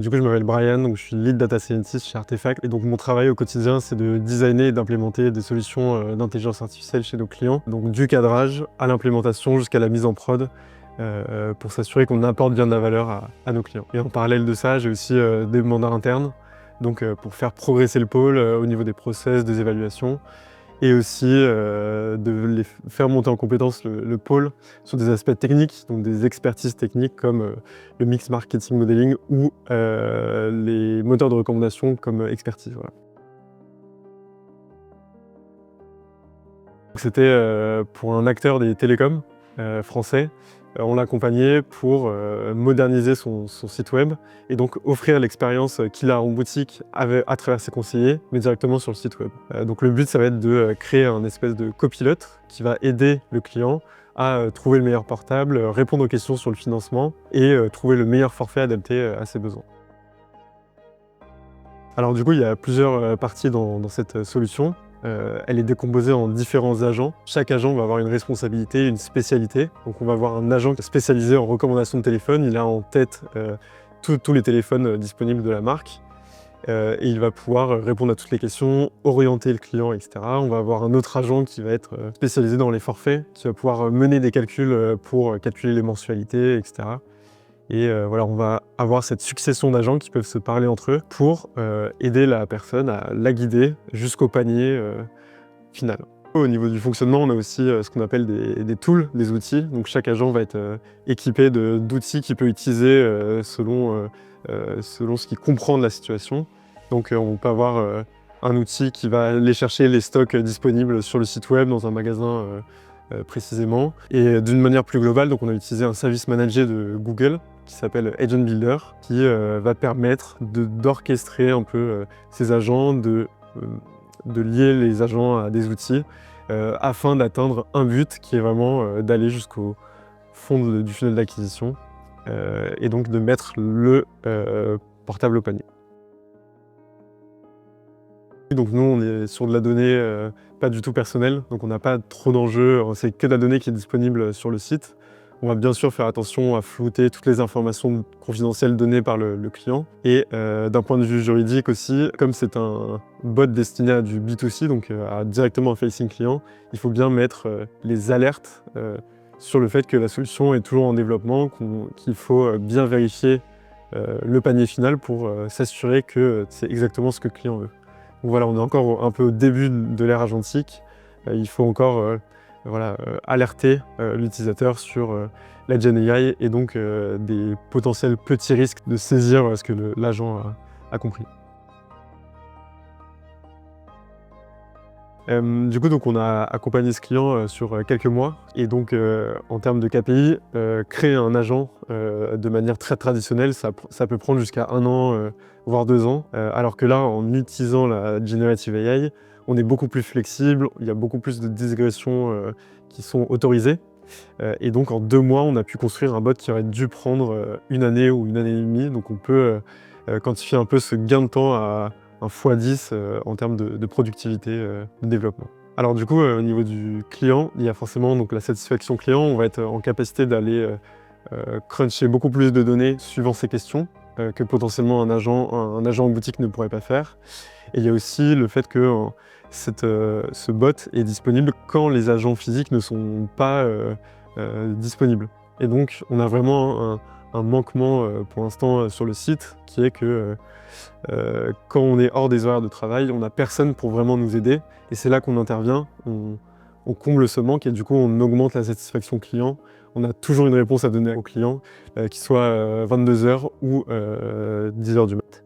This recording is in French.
Du coup, je m'appelle Brian, donc je suis lead data scientist chez Artefact. Et donc, mon travail au quotidien, c'est de designer et d'implémenter des solutions d'intelligence artificielle chez nos clients. Donc, du cadrage à l'implémentation jusqu'à la mise en prod, pour s'assurer qu'on apporte bien de la valeur à nos clients. Et en parallèle de ça, j'ai aussi des mandats internes, donc pour faire progresser le pôle au niveau des process, des évaluations, et aussi de les faire monter en compétence le pôle sur des aspects techniques, donc des expertises techniques comme le mix marketing modeling ou les moteurs de recommandation comme expertise. Voilà. C'était pour un acteur des télécoms français. On l'a accompagné pour moderniser son site web et donc offrir l'expérience qu'il a en boutique à travers ses conseillers, mais directement sur le site web. Donc le but, ça va être de créer un espèce de copilote qui va aider le client à trouver le meilleur portable, répondre aux questions sur le financement et trouver le meilleur forfait adapté à ses besoins. Alors du coup, il y a plusieurs parties dans cette solution. Elle est décomposée en différents agents. Chaque agent va avoir une responsabilité, une spécialité. Donc on va avoir un agent spécialisé en recommandation de téléphone. Il a en tête tous les téléphones disponibles de la marque. Et il va pouvoir répondre à toutes les questions, orienter le client, etc. On va avoir un autre agent qui va être spécialisé dans les forfaits, qui va pouvoir mener des calculs pour calculer les mensualités, etc. Et voilà, on va avoir cette succession d'agents qui peuvent se parler entre eux pour aider la personne à la guider jusqu'au panier final. Au niveau du fonctionnement, on a aussi ce qu'on appelle des tools, des outils. Donc chaque agent va être équipé d'outils qu'il peut utiliser selon ce qu'il comprend de la situation. Donc on peut avoir un outil qui va aller chercher les stocks disponibles sur le site web dans un magasin précisément. Et d'une manière plus globale, donc on a utilisé un service managé de Google qui s'appelle Agent Builder, qui va permettre d'orchestrer un peu ces agents, de lier les agents à des outils afin d'atteindre un but qui est vraiment d'aller jusqu'au fond du funnel d'acquisition et donc de mettre le portable au panier. Donc nous, on est sur de la donnée pas du tout personnelle, donc on n'a pas trop d'enjeux, c'est que de la donnée qui est disponible sur le site. On va bien sûr faire attention à flouter toutes les informations confidentielles données par le client. Et d'un point de vue juridique aussi, comme c'est un bot destiné à du B2C, donc directement un facing client, il faut bien mettre les alertes sur le fait que la solution est toujours en développement, qu'il faut bien vérifier le panier final pour s'assurer que c'est exactement ce que le client veut. Donc voilà, on est encore un peu au début de l'ère agentique. Il faut encore alerter l'utilisateur sur la Gen AI et donc des potentiels petits risques de saisir ce que l'agent a compris. Du coup, donc, on a accompagné ce client sur quelques mois et donc en termes de KPI, créer un agent de manière très traditionnelle, ça peut prendre jusqu'à 1 an, voire 2 ans. Alors que là, en utilisant la Generative AI, on est beaucoup plus flexible, il y a beaucoup plus de digressions qui sont autorisées. Et donc en 2 mois, on a pu construire un bot qui aurait dû prendre 1 année ou 1 année et demie. Donc on peut quantifier un peu ce gain de temps à un x10 en termes de productivité de développement. Alors du coup, au niveau du client, il y a forcément donc, la satisfaction client. On va être en capacité d'aller cruncher beaucoup plus de données suivant ces questions que potentiellement un agent en boutique ne pourrait pas faire. Et il y a aussi le fait que ce bot est disponible quand les agents physiques ne sont pas disponibles. Et donc, on a vraiment un manquement pour l'instant sur le site qui est que quand on est hors des horaires de travail, on n'a personne pour vraiment nous aider. Et c'est là qu'on intervient, on comble ce manque et du coup, on augmente la satisfaction client. On a toujours une réponse à donner au client, qu'il soit 22 h ou 10 h du mat'.